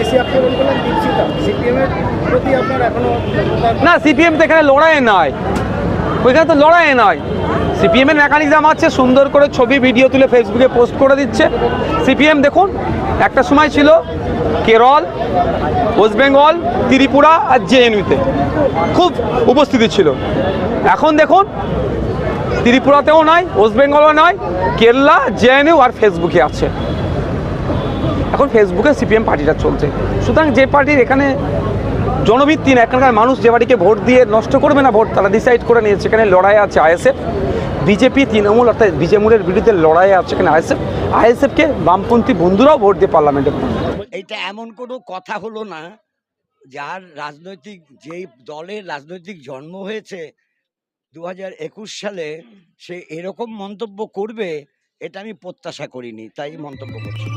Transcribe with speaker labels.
Speaker 1: বেশি আক্রমণ করলেন দীপশিতা, সিপিএম এর প্রতি আপনার এখনো
Speaker 2: না, সিপিএম তো এখানে লড়াই নয়, ওইখানে তো লড়াই নয়। সিপিএমের মেকানিজম আছে, সুন্দর করে ছবি ভিডিও তুলে ফেসবুকে পোস্ট করে দিচ্ছে। সিপিএম দেখুন, একটা সময় ছিল কেরল, ওয়েস্ট বেঙ্গল, ত্রিপুরা আর জেএনইউতে খুব উপস্থিতি ছিল। এখন দেখুন ত্রিপুরাতেও নয়, ওয়েস্ট বেঙ্গলও নয়, কেরলা, জেএনইউ আর ফেসবুকে আছে। এখন ফেসবুকে সিপিএম পার্টিটা চলছে। সুতরাং যে পার্টির এখানে জনভিত্তি না, এখানকার মানুষ যে পার্টিকে ভোট দিয়ে নষ্ট করবে না ভোট, তারা ডিসাইড করে নিয়েছে। এখানে লড়াই আছে আইএসএফ, বিজেপি, তৃণমূল অর্থাৎ বিজেমুরের বিরুদ্ধে লড়াই আছে এখানে আইএসএফকে বামপন্থী বন্ধুরাও ভোট দিয়ে পার্লামেন্টে।
Speaker 3: এটা এমন কোনো কথা হলো না, যার রাজনৈতিক যেই দলের রাজনৈতিক জন্ম হয়েছে 2021 সালে, সে এরকম মন্তব্য করবে এটা আমি প্রত্যাশা করিনি, তাই মন্তব্য করছি।